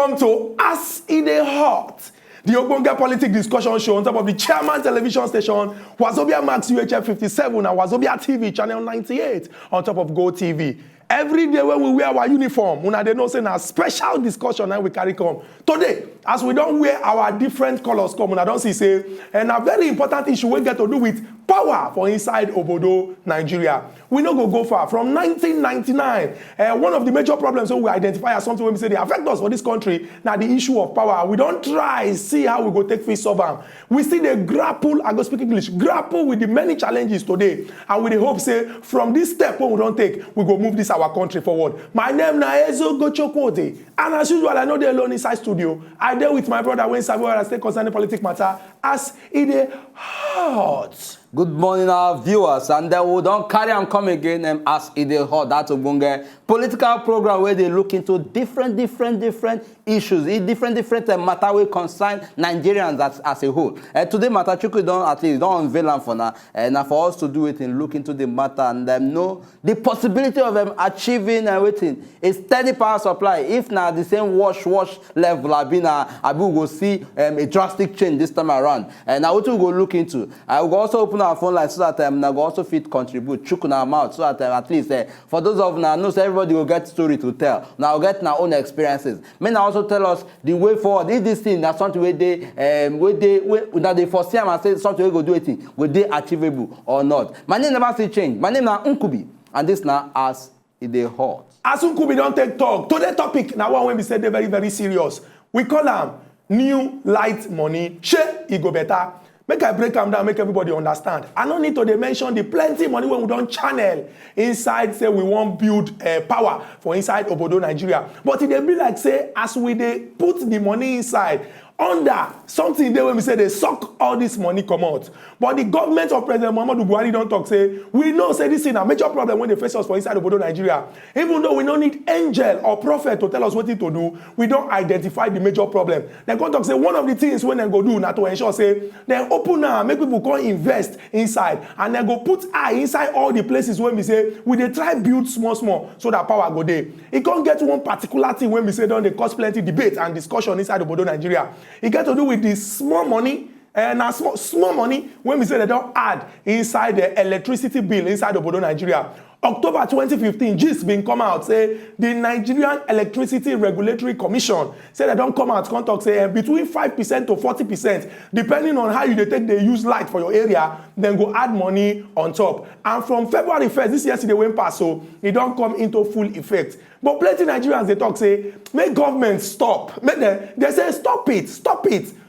Welcome to As It Dey Hot, the Ogbonge Politics discussion show on top of the Chairman television station, Wazobia Max UHF 57 and Wazobia TV channel 98 on top of Go TV. Every day when we wear our uniform, they know say na special discussion and we carry come. Today, as we don't wear our different colors come, I don't see say, and a very important issue we get to do with power for inside Obodo, Nigeria. We no go far. From 1999, one of the major problems we identify as something when we say they affect us for this country, now the issue of power. We don't try, see how we go take face of them. We see the grapple, I go speak English, grapple with the many challenges today. And with the hope say, from this step when we don't take, we go move this our country forward. My name is Ezo Gochokote. And as usual, I know they're alone inside studio. I deal with my brother Wayne Samuel and stay concerning political matter as it is hot. Good morning, our viewers, and then we don't carry and come again as it is hot. That's a political program where they look into different issues, different matter we concern Nigerians as a whole. Today, matter Chukwu don't unveil them for now, and for us to do it and look into the matter and know the possibility of achieving waiting a steady power supply. If now the same wash level have been, we will see a drastic change this time around. And now what we go look into, I will also open our phone line so that I go also fit contribute, chook in our mouth, so that at least for those of now knows everybody will get story to tell. Now get our own experiences. May now also tell us the way forward. If this thing that's something where they that they foresee and say something we go do it, will they achievable or not? My name never see change. My name now Nkubi, and this now as it dey hot. As Nkubi don't take talk. Today's topic now one when we say they're very serious. We call them new light money. Shey it go better. Make I break them down, make everybody understand. I don't need to mention the plenty money when we don't channel inside, say we won't build power for inside Obodo, Nigeria. But it dey be like, say, as we dey put the money inside, under something there when we say they suck all this money come out. But the government of President Muhammadu Buhari don't talk, say, we know, say, this is a major problem when they face us for inside Obodo, Nigeria. Even though we don't need angel or prophet to tell us what to do, we don't identify the major problem. They go talk, say, one of the things when they go do, not to ensure, say, they open now, make people come invest inside, and they go put eye inside all the places when we say, we they try build small, so that power go there. It can't get one particular thing when we say, don't they cause plenty debate and discussion inside Obodo, Nigeria. It got to do with the small money, and small money when we say they don't add inside the electricity bill inside Obodo, Nigeria. October 2015, GIS been come out, say the Nigerian Electricity Regulatory Commission say they don't come out, contact say between 5% to 40%, depending on how you take the use light for your area, then go add money on top. And from February 1st, this yesterday went past, so it don't come into full effect. But plenty Nigerians, they talk, say, make government stop. Make they say, stop it.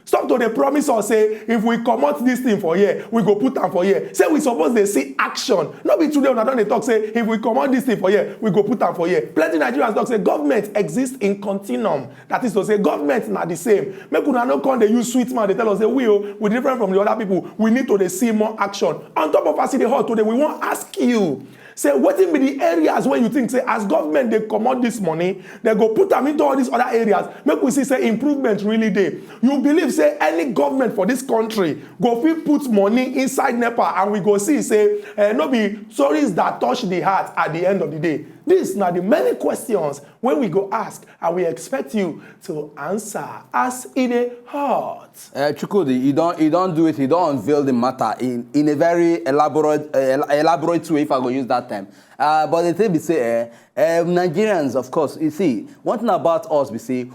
Stop to the promise or say, if we come out this thing for here, we go put them for here. Say we suppose they see action. Not be today when they talk, say, if we come out this thing for here, we go put them for here. Plenty Nigerians talk, say, government exists in continuum. That is to say, government not the same. Make una no come, they use sweet man, they tell us, say, we different from the other people. We need to see more action. On top of us in the hall today, we want to ask you, say, what in be the areas where you think, say, as government, they come out this money, they go put them into all these other areas, make we see, say, improvement really there. You believe, say, any government for this country go fit put money inside NEPA and we go see, say, no be stories that touch the heart at the end of the day. These are the many questions when we go ask, and we expect you to answer as it is hot. Chukwudi, you don't do it, you don't unveil the matter in a very elaborate way, if I go use that term. But the thing we say, Nigerians, of course, you see, one thing about us, we say,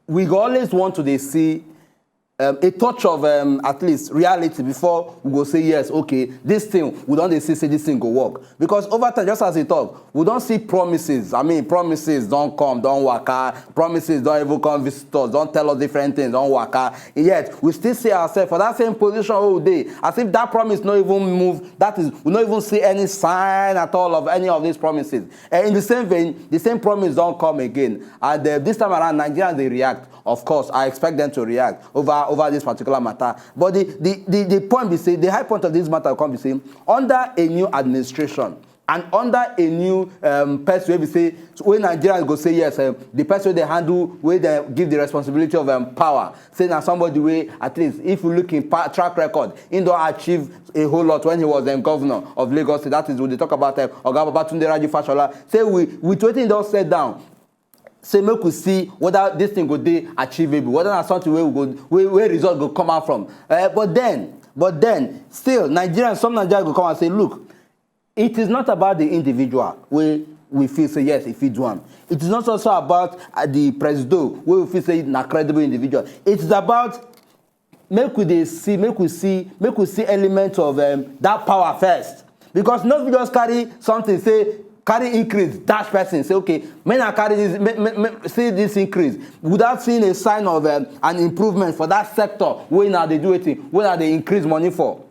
we always want to see a touch of at least reality before we go say yes, okay, this thing, we don't see say this thing go work. Because over time, just as we talk, we don't see promises. I mean, promises don't come, don't work out. Promises don't even come visit us, don't tell us different things, don't work out. Yet, we still see ourselves for that same position all day, as if that promise not even move. That is, we don't even see any sign at all of any of these promises. And in the same vein, the same promise don't come again. And this time around, Nigerians, they react. Of course, I expect them to react over this particular matter. But the point be say, the high point of this matter will come be saying, under a new administration and under a new person where we say, when Nigerians go say yes, the person they handle, where they give the responsibility of power, saying that somebody way, at least if you look in track record, he don't achieve a whole lot when he was governor of Lagos. That is when they talk about Oga Babatunde Raji Fashola. Say we waiting don't sit down. say make we see whether this thing go dey achievable, whether na something where result go come out from. But then still Nigerians, some Nigerians go come and say, look, it is not about the individual we feel say yes if he do am. It is not also about the president where we feel say na credible individual. It is about make we see element of that power first, because not just carry something say carry increase dash person say okay may I carry this see this increase without seeing a sign of an improvement for that sector where now they do it, where now they increase money for,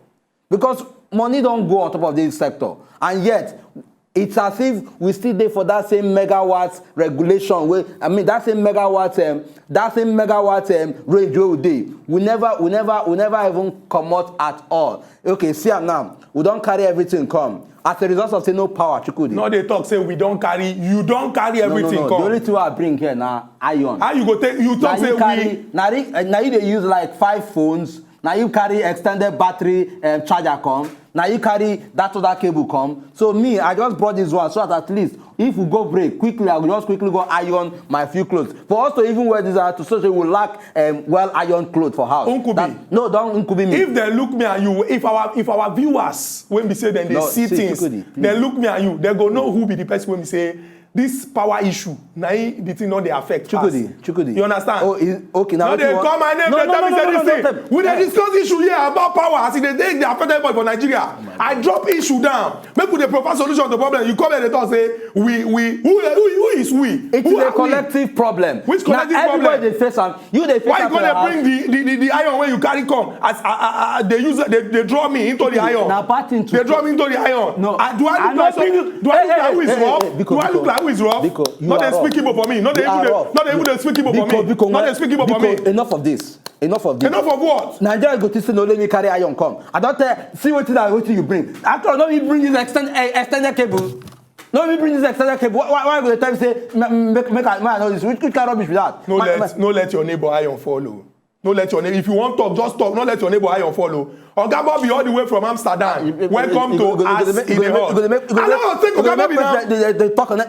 because money don't go on top of this sector, and yet it's as if we still there for that same megawatts regulation. That same megawatt range where we dey. We never even come out at all. Okay, see am now. We don't carry everything come. As a result of say no power, Chukudi. No, they talk say we don't carry. You don't carry everything no. come. The only thing I bring here now iron. How you go take? You talk say we. Now you they use like 5 phones. Now you carry extended battery charger come. Now you carry that other cable come. So me, I just brought this one so that at least if we go break quickly, I will just quickly go iron my few clothes. For us to even wear this out, to so we will lack well ironed clothes for house. No, don't Unkubi me. If they look me and you, if our viewers when we say then they see things, they look me and you, they go know who be the person when we say this power issue. Now the thing not they affect us. Chukudi. You understand? Oh, okay. Now they call my name. They tell me say this thing. We they discuss issue here about power. As they take the affected for Nigeria. I drop issue down. Make we the proper solution to the problem. You come and they talk say we who is we? It is a collective problem. Which collective problem? Everybody they face am. You they face am. Why you gonna bring the iron when you carry come? As they use they draw me into the iron. They draw me into the iron. No. Do I look like who is rough? Do I look like who is rough? Not they speak Igbo for me. Not they even speak Igbo for me. Not they speak Igbo for me. Enough of this. Enough of what? Nigeria go to say no, let me carry iron come. I don't see what you bring. After all, no me bring this extended cable. No me bring this extended cable. Why go the time say make I know this? Which kind of rubbish with that? No let your neighbor iron follow. No let your neighbor. If you want talk, just talk. No let your neighbor iron follow. Oga Bobby all the way from Amsterdam. Welcome to us in the hall. I don't think Oga Bobby now. They talk on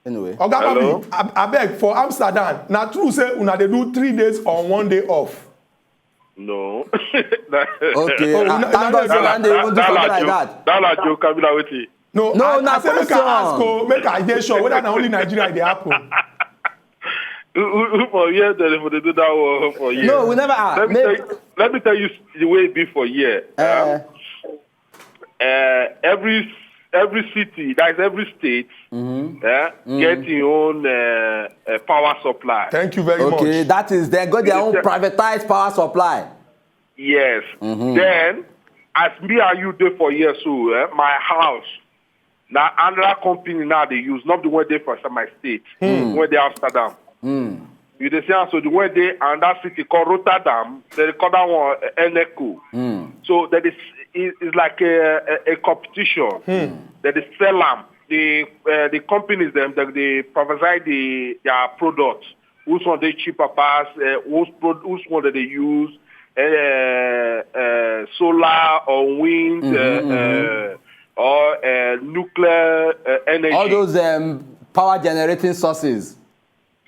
anyway. Oga Bobby, I beg for Amsterdam. Now true say una they do 3 days on 1 day off. No. Okay. Thank God so they even do something like that. That's a joke. Kabila wait. No. I say make I ask. Make I dey sure whether na only Nigeria they happen. Who for years they do that one for years? No, we never ask. Let me tell you the way it be for year. Every city, that is every state, get your own power supply. Thank you very much. Okay, that is they got their own privatized power supply. Yes. Then, as me and you do for years, so my house. Now another company now they use, not the one they for my state, where they Amsterdam. You dey see, so the way they and that city called Rotterdam, they call that one Eneco. So that is it's like a competition. That is sell them. The companies them that they provide their products. Which one they cheaper pass? Which one that they use? Solar or wind or nuclear energy. All those power generating sources.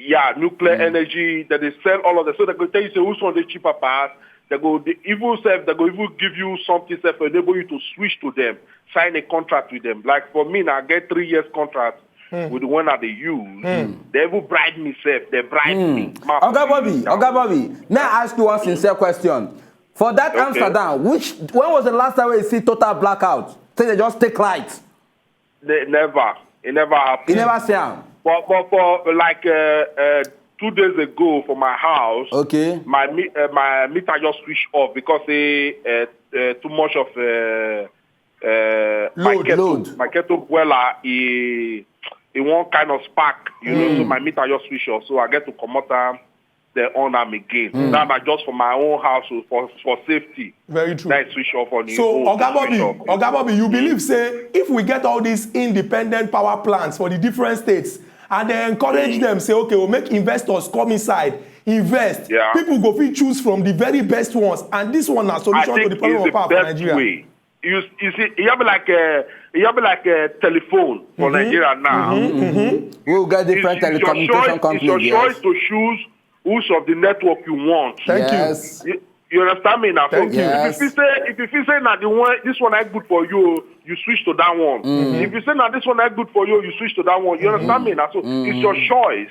Yeah, nuclear energy that they sell all of them. So they go tell you say which one they cheaper pass. They go even give you something to enable you to switch to them, sign a contract with them. Like for me, now I get 3 years contract with the one that they use. They even bribe me, they bribe me. Oga Bobby, may I ask you one sincere question? For that Amsterdam, when was the last time you see total blackout? Say they just take light. It never happened. You never see them. But for like 2 days ago for my house, my meter just switched off because too much of load. My kettle boiler it won't kind of spark, so my meter just switched off. So I get to come out the on them again. Now just for my own house for safety. Very true. That switch off on so Oga Bobby, you believe say if we get all these independent power plants for the different states and they encourage them, say okay, we'll make investors come inside, invest. Yeah. People go fit choose from the very best ones, and this one is solution to the problem of power for Nigeria. you see, you have like a telephone for Nigeria now. We'll get different telecommunication companies. It's your choice to choose which of the network you want. Thank you. You understand me now? Thank you. If you say now this one is good for you, you switch to that one. If you say now this one is good for you, you switch to that one. You understand me now? So it's your choice.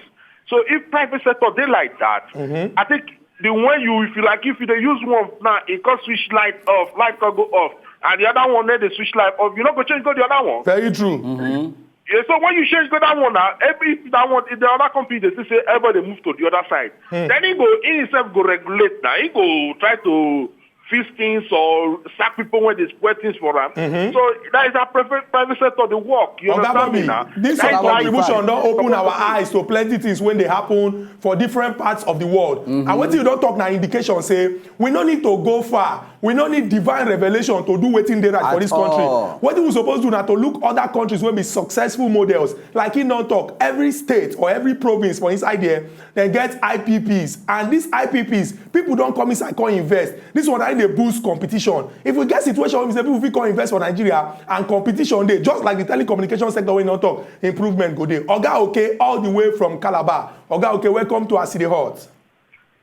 So if private sector they like that, I think the way if they use one now, it can switch light off, light can go off, and the other one then they switch light off. You not go change go the other one. Very true. Yeah, so when you change to that one now, if the other company they say everybody move to the other side, then he himself go regulate now. He go try to fix things or sack people when they spread things for them. So that is a private sector the work. You understand me now? This contribution don't open our eyes to plenty things when they happen for different parts of the world. And what you don't talk now indication say we don't need to go far. We don't need divine revelation to do wetin dey right for this country. What we supposed to do now to look other countries wey be successful models. Like he don't talk, every state or every province for inside there, they get IPPs. And these IPPs, people don't come inside come invest. This one they boost competition. If we get situation where people fit come invest for Nigeria and competition dey, just like the telecommunication sector wey not talk, improvement go dey. Oga okay, all the way from Calabar. Oga okay, welcome to Aside Hot.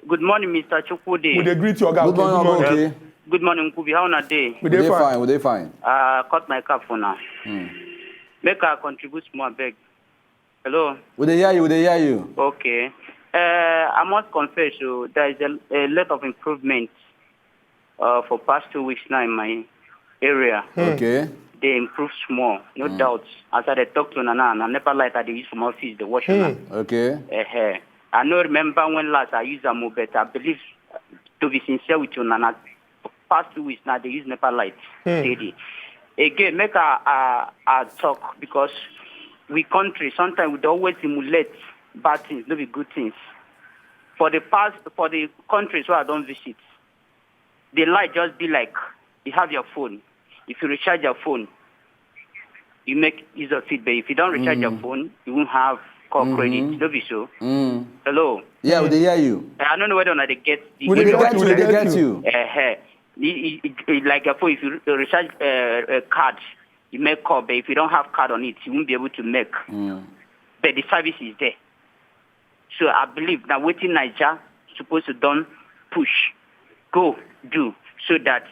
Good morning, Mr. Chukwude. We dey greet you, Oga. Good morning, Oga okay. Good morning, Nkubi. How na day? We dey fine. We dey fine. Cut my cap for now. Make I contribute more, beg. Hello? We dey hear you. Okay. I must confess, there is a lot of improvement for past 2 weeks now in my area. Okay. They improved small, no doubt. As I talk to Nana, and I never like that they use from office, the washing. Okay. I no remember when last I used a mobile, but I believe, to be sincere with you, Nana, past 2 weeks now they use NEPA light steady. Again, make a talk because we country sometimes we always simulate bad things, not be good things. For the countries where I don't visit, the light just be like you have your phone. If you recharge your phone, you make use of it. But if you don't recharge your phone, you won't have call credit. Don't be so. Hello. Yeah, we dey hear you. I don't know whether or not they get the. We dey get you. Like your phone, if you recharge a card, you make call. But if you don't have card on it, you won't be able to make. But the service is there. So I believe that waiting Nigeria supposed to don't push, go do, so that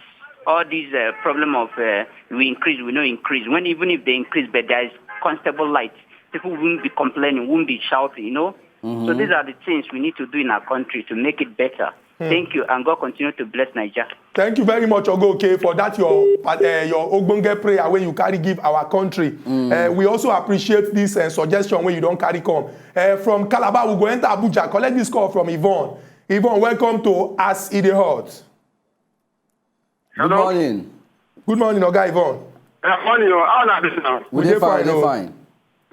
all these problem of we increase, we no increase. When even if they increase, but there is constable light, people won't be complaining, won't be shouting, you know. So these are the things we need to do in our country to make it better. Thank you, and God continue to bless Nigeria. Thank you very much, Ogoke, for that your Ogbonge prayer where you carry give our country. We also appreciate this suggestion where you don't carry come. From Calabar, we go enter Abuja. Collect this call from Yvonne. Yvonne, welcome to Aside Hot. Good morning. Good morning, Oga Yvonne. Good morning. How are you now? We fine.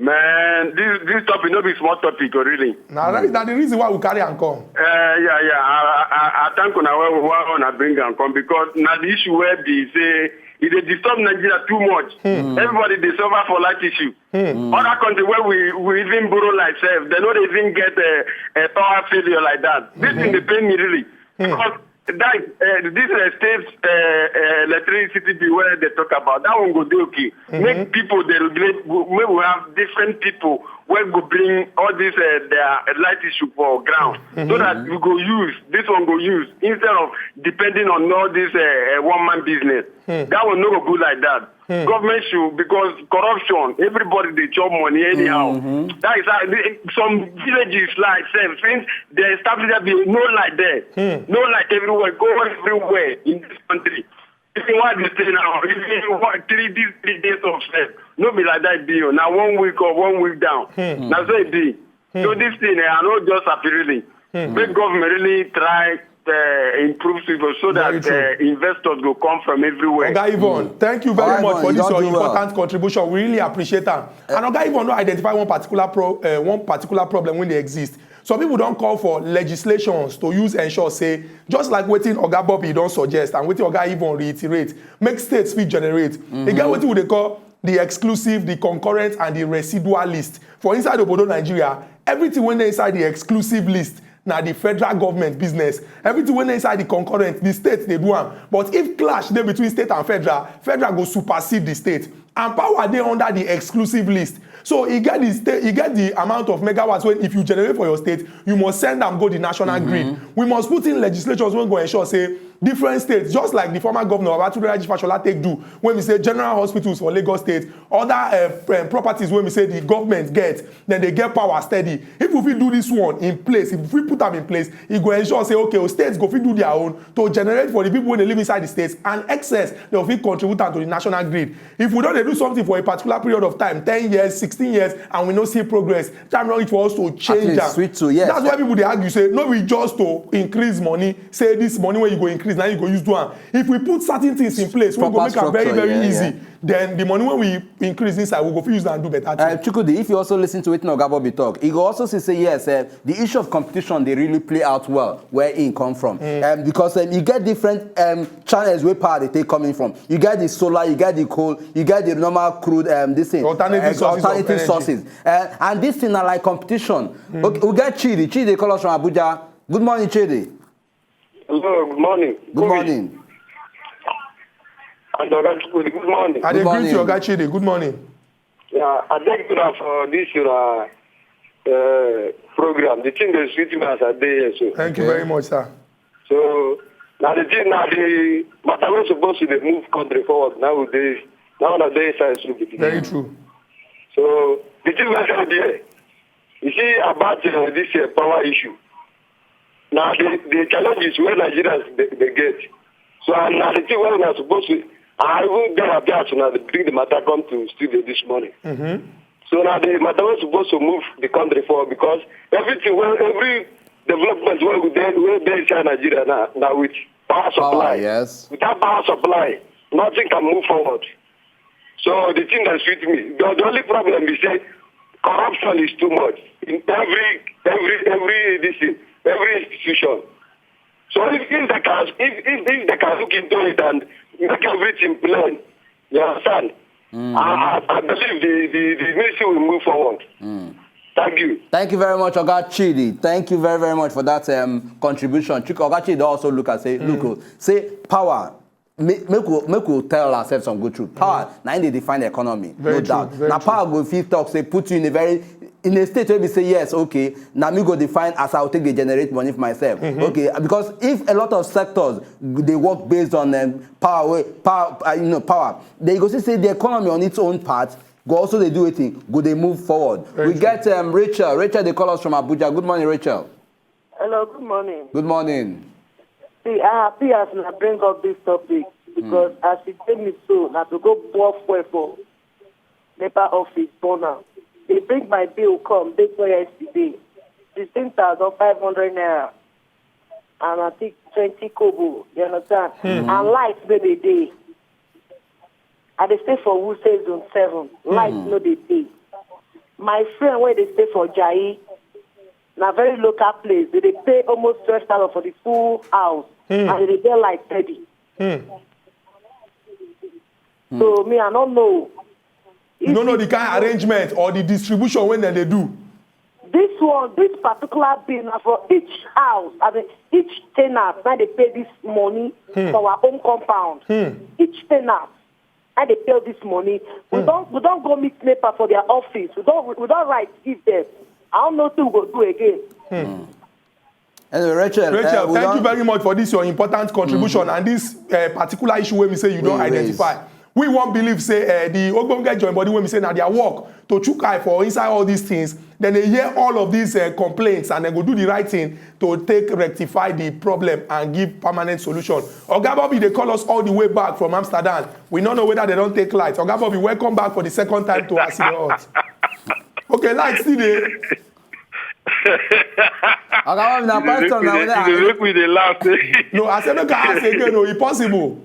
Man, this topic no be small topic, really. That's the reason why we carry and come. I thank you why I bring and come because now the issue where they say it they disturb Nigeria too much. Everybody they suffer for light issue. Other countries where we even borrow like self, they don't even get a power failure like that. This thing they pain me really because this state electricity bill where they talk about that one go do okay. Make people they regulate. We will have different people where go bring all this their light issue for ground so that we go use this one go use instead of depending on all this one man business. That one no go good like that. Government should, because corruption, everybody they chop money anyhow. That is how some villages like since they established that no light there, no light everywhere, go everywhere in this country. If you want to stay now, if you want 3 days of sleep, no be like that deal. Now 1 week or 1 week down. Now so it be. So this thing, I know just happy really. Make government really try improve people so that investors will come from everywhere. Oga Yvonne, thank you very much for this your important contribution. We really appreciate that. And Oga Yvonne no identify one particular problem when they exist. Some people don't call for legislations to use ensure say just like wetin Oga Bobby don't suggest and wetin Oga Yvonne reiterate, make states fit generate. Again, wetin they call the exclusive, the concurrent, and the residual list. For inside Obodo Nigeria, everything when they inside the exclusive list. na the federal government business. Everything when inside the concurrent, the state they do am. But if clash dey between state and federal go supersede the state. And power dey under the exclusive list. So you get the amount of megawatts when if you generate for your state, you must send them go the national grid. We must put in legislatures when go ensure say different states, just like the former governor of Abatunde Raji Fashola take do, when we say general hospitals for Lagos State, other properties when we say the government get, then they get power steady. If we do this one in place, if we put them in place, it go ensure say, okay, states go fit do their own to generate for the people when they live inside the states, and excess, they will fit contribute to the national grid. If we don't do something for a particular period of time, 10 years, 16 years, and we don't see progress, time long it for us to change that. Yes. That's why people they argue, say, no, we just to increase money, say this money when you go increase, now you go use one. If we put certain things in place, we go make it very, very easy. Then the money when we increase inside, we go use and do better. Chukudi, if you also listen to it in Ogabobi talk, you go also say yes, the issue of competition, they really play out well where it come from. Because you get different channels where power they take coming from. You get the solar, you get the coal, you get the normal crude, this thing, alternative sources. And this thing are like competition. Okay, we get Chidi. Chidi call us from Abuja. Good morning, Chidi. Hello, good morning. Good morning. And good morning. I agree to your guy Chidi. Good morning. Yeah, I thank you for this program. The thing is sweet as a day. So. Thank you very much, sir. So now the matter we're supposed to move country forward nowadays. Nowadays, very true. So the thing we're there. You see about this power issue. Now the challenges where Nigerians they get. So now the thing where we are supposed to, I will get a chance now to bring the matter come to studio this morning. So now the matter was supposed to move the country forward because everything, every development where we inside Nigeria now with power supply. Yes. Without power supply, nothing can move forward. So the thing that suits me, the only problem is that corruption is too much in every institution. So if they can look into it and make everything plain, you understand? I believe the ministry will move forward. Thank you. Thank you very much, Oga Chidi. Thank you very, very much for that contribution. Oga Chidi also look and say, look, say power. Make we tell ourselves some good truth. Power, now they define the economy, no doubt. Now power go fit talk, say put you in a state where we say yes, okay. Now me go define as I will take the generate money for myself, okay. Because if a lot of sectors they work based on power, they go say the economy on its own part. Go also they do it, go they move forward. We get Rachel. Rachel, they call us from Abuja. Good morning, Rachel. Hello, good morning. Good morning. See, I'm happy as I bring up this topic because as it tell me so, now to go pour fuel for NEPA office burner. They bring my bill come, they for yesterday, 16,500 naira, and I think 20 kobo. You understand? And lights no they day. And they stay for Wuse Zone 7. Lights no they day. My friend where they stay for Jai. Now, very local place. They pay almost 12,000 for the full house, and they pay like 30. So me, I don't know. You don't know the kind of arrangement or the distribution when they do. This particular bill now for each house, I mean, each tenant, now they pay this money for our own compound. Each tenant, and they pay this money. We don't go meet NEPA for their office. We don't write give them. I don't know what we'll do again. Anyway, Rachel, thank you very much for this your important contribution and this particular issue where we say you don't identify. We won't believe say the Ogbonge join body when we say now their work to chook eye for inside all these things. Then they hear all of these complaints and then go do the right thing to rectify the problem and give permanent solution. Oga Bobby, they call us all the way back from Amsterdam. We don't know whether they don't take lights. Oga Bobby, welcome back for the second time to us. Okay, lights still there. Oga Bobby, now pastor now. You make me the laugh. No, I said make I ask again. No, impossible.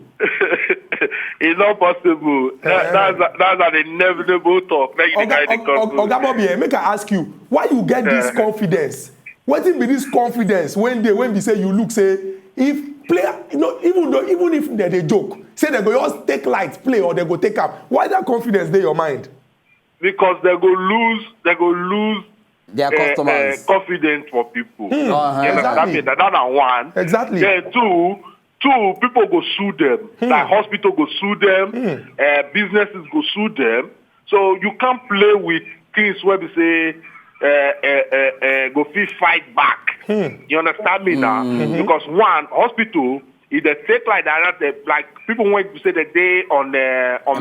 It's not possible. That's an inevitable talk. Oga Bobby, make I ask you, why you get this confidence? What it be this confidence when we say you look say if player, even if they joke, say they go just take light play or they go take up. Why that confidence there your mind? Because they go lose Their customers. confidence for people. You understand Exactly. me? That's one. Exactly. Then two, people go sue them. Like hospital go sue them, businesses go sue them. So you can't play with things where we say go feel fight back. You understand me now? Because one, hospital, if they take like that, like people want to say that they on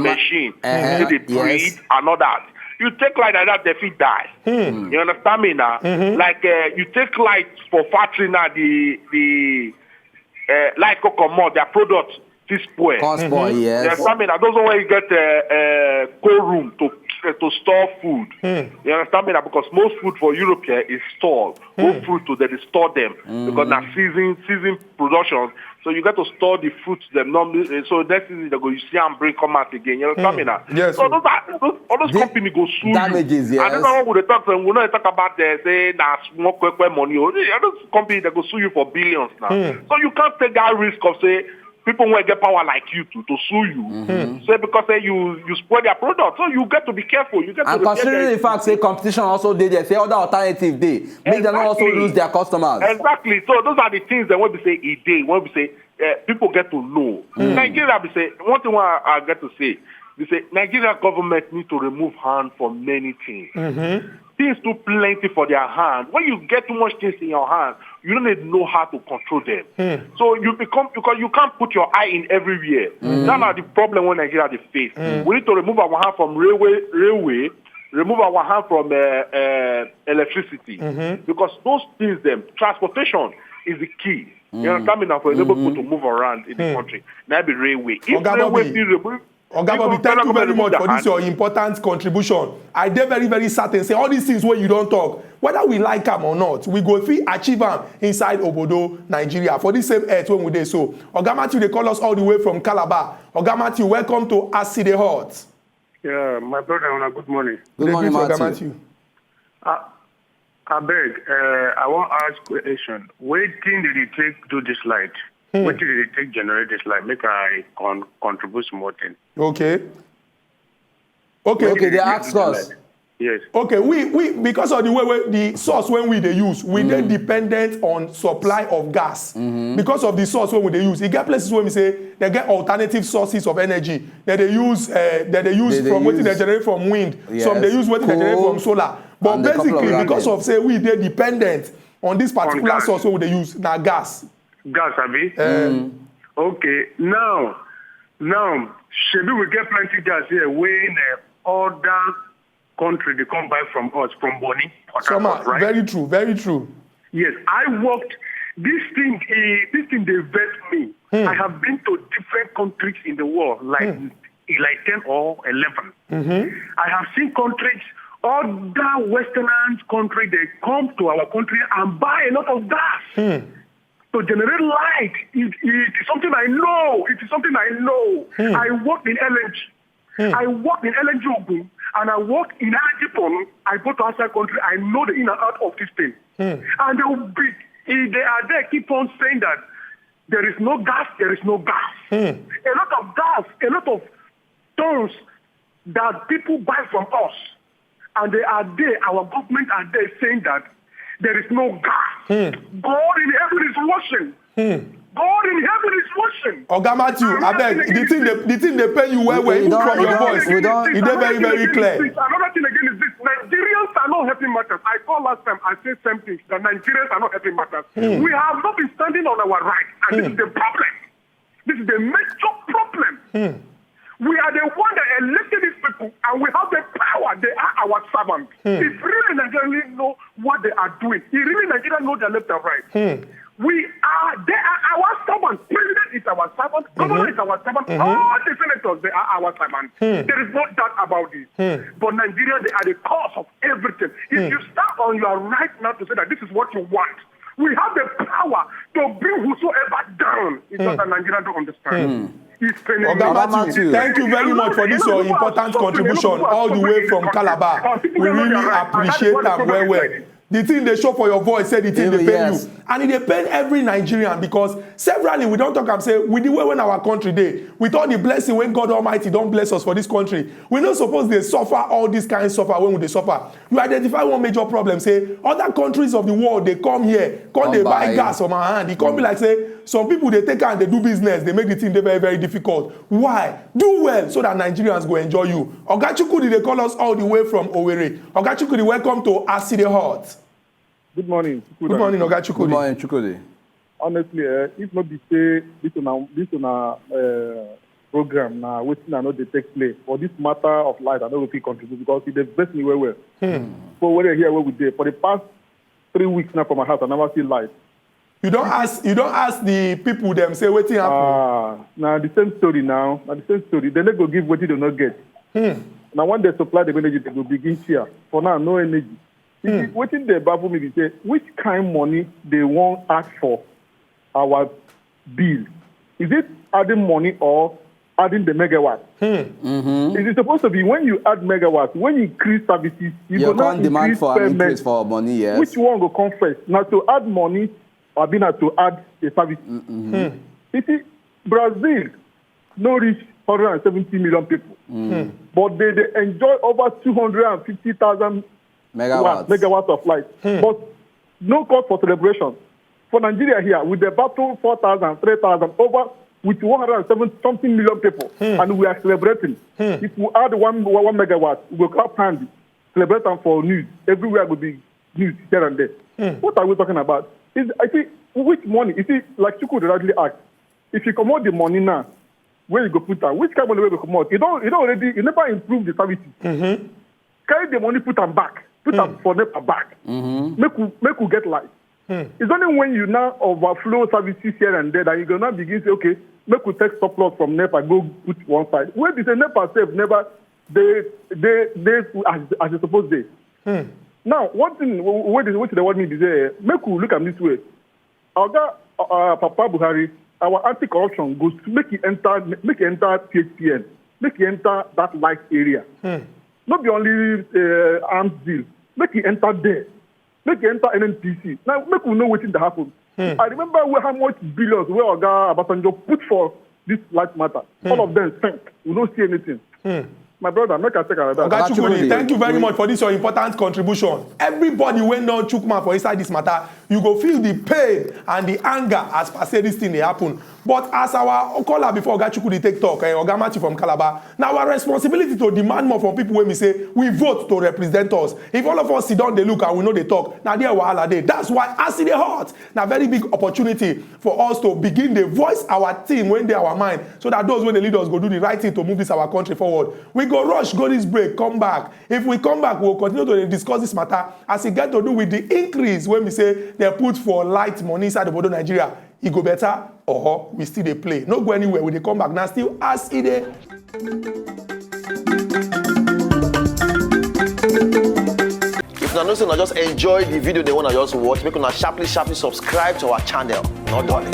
machine, say they breathe and all that. You take like that, they feel die. You understand me now? Like you take light for factory now, the light go come out, their product is spoil. Yes. You understand me now? Those are where you get a cold room to store food. You understand me now? Because most food for Europe here is stored. Most fruit to they store them because now season production. So you got to store the fruits them normally. So next thing they go you see and bring come out again. You understand me now? Yes. So all those companies go sue damages, you. yes. And then we talk about say na small quick money. Those companies that go sue you for billions now. So you can't take that risk of say people will get power like you to sue you. So because you spoil their product. So you get to be careful. You get And to considering the fact say competition also they say other alternative they make them also lose their customers. Exactly. So those are the things that when we say a day, when we say people get to know. Nigeria, we say one thing I get to say, we say Nigeria government need to remove hand from many things. Things too plenty for their hand. When you get too much things in your hand, you don't even know how to control them. So you become, because you can't put your eye in everywhere. That's the problem when Nigeria they face. We need to remove our hand from railway, remove our hand from electricity. Because those things, transportation is the key. You understand me now? For able people to move around in the country, that be railway. If railway be removed, Oga Bobby, thank you very much for this your important contribution. I dey very very certain say all these things wey you don talk, whether we like am or not, we go fit achieve am inside Obodo, Nigeria, for this same earth wey we dey so. Oga Matthew dey call us all the way from Calabar. Oga Matthew, welcome to As E Dey Hot. Yeah, my brother, good morning. Good morning, Oga Matthew. I beg, I want to ask a question. Wetin did it take do this light? Wetin did it take generate this light? Make I contribute more thing. Okay, they ask us. Yes. Okay, we because of the way the source when we dey use, we dey dependent on supply of gas. Because of the source when we dey use, e get places where we say they get alternative sources of energy. That they use from wetin they generate from wind. Yes. Some they use wetin they generate from solar. But And a couple of basically, because rabbits. of say we dey dependent on this particular gas. source wey we dey use, na gas. Gas, abi? Okay, now, shebi we get plenty gas here when other country they come buy from us, from Bonny, Somehow, right? very true, very true. Yes, I worked. This thing they vet me. I have been to different countries in the world, like 10 or 11. I have seen countries, other Western countries, they come to our country and buy a lot of gas. To generate light, it is something I know. It is something I know. I worked in LNG. I worked in LNG Ogun, and I worked in Ajipon. I go to outside country. I know the in and out of this thing. And they will be, they are there, keep on saying that there is no gas, there is no gas. A lot of gas, a lot of tons that people buy from us. And they are there, our government are there saying that there is no gas. God in heaven is watching. God in heaven is watching. Oga Matthew, abeg, the thing they pay you well, even from your voice, it dey very very clear. Another thing again is this: Nigerians are not helping matters. I called last time. I said same thing. That Nigerians are not helping matters. We have not been standing on our right, and this is the problem. This is the major problem. We are the one that elected these people, and we have the power. They are our servants. If really Nigerians know what they are doing, if really Nigerians know their left and right, they are our servants. President is our servant. Governor is our servant. All the senators, they are our servants. There is no doubt about this. But Nigeria, they are the cause of everything. If you stand on your right now to say that this is what you want, we have the power to bring whosoever down. It's just that Nigeria don't understand. Oga Matthew, thank you very much for this your important contribution all the way from Calabar. We really appreciate am well well. the thing they show for your voice say the thing they pay Yes. you. And it dey pain every Nigerian because severally we don talk am say with the way when our country dey, with all the blessing when God Almighty don bless us for this country, we no suppose dey suffer all this kind suffer when we dey suffer. You identify one major problem say other countries of the world dey come here, come dey buy gas from our hand. E come be like say some people dey take am dey do business, dey make the thing dey very very difficult. Why? Do well so that Nigerians go enjoy you. Oga Chukwudi dey call us all the way from Owerri. Oga Chukwudi, welcome to Acid Hot. Good morning. Good morning, Oga Chukwudi. Good morning, Chukwudi. Honestly, if not be say this on program now, waiting I know they take place for this matter of life, I know we can contribute because it best me well. So whether here where we did for the past 3 weeks now from my house, I never see light. You don't ask the people them say wetin happen. Now the same story now. Now the same story. They not go give what they do not get. Now when they supply the energy, they go begin share. For now, no energy. Wetin they baffle me be say which kind of money they want ask for our bill? Is it adding money or adding the megawatt? Is it supposed to be when you add megawatts, when you increase services, you can't demand for an increase for money, yes. Which one go come first? Now to add money or be not to add a service? You see, Brazil no reach 170 million people, but they enjoy over 250,000 megawatts of light. But no cause for celebration. For Nigeria here, with the battle 4,000, 3,000, over with 107 something million people, and we are celebrating. If we add one megawatt, we will clap hands, celebrate them for news. Everywhere will be news here and there. What are we talking about? I think which money? You see, like you could rightly ask, if you come out the money now, where you go put that? Which kind of money will come out? You never improve the services. Carry the money, put them back. Put them for NEPA back. Make we get light. It's only when you now overflow services here and there that you're going to begin to say, okay, make we take surplus from NEPA, go put one side. Where they say NEPA save, never, as they supposed to. Now, one thing, what they want me to say, make we look at this way. Our Papa Buhari, our anti-corruption goes to make it enter PHPN, make it enter that light area. Not be only arms deal. Make it enter there. Make it enter NNPC. Now, make we know what thing that happened. I remember how much billions where Oga Abasanjo put for this light matter. All of them spent. We don't see anything. My brother, make a take another. Oga Chukwudi, thank you very much for this your important contribution. Everybody went down Chukma for inside this matter. You go feel the pain and the anger as per say this thing dey happen. But as our caller before Oga Chukwudi take talk, Oga Machi from Calabar, now our responsibility to demand more from people when we say we vote to represent us. If all of us sit down, they look and we know they talk, now there wahala dey. That's why Acid Hot, now very big opportunity for us to begin to voice our team when they our mind, so that those when the leaders go do the right thing to move this our country forward. We go rush, go this break, come back. If we come back, we'll continue to discuss this matter as it get to do with the increase when we say they put for light money inside the border Nigeria. It go better or we still dey play. No go anywhere. When they come back now, still as it dey. If una know say una just enjoy the video they wanna just watch, make una sharply subscribe to our channel. Not darling.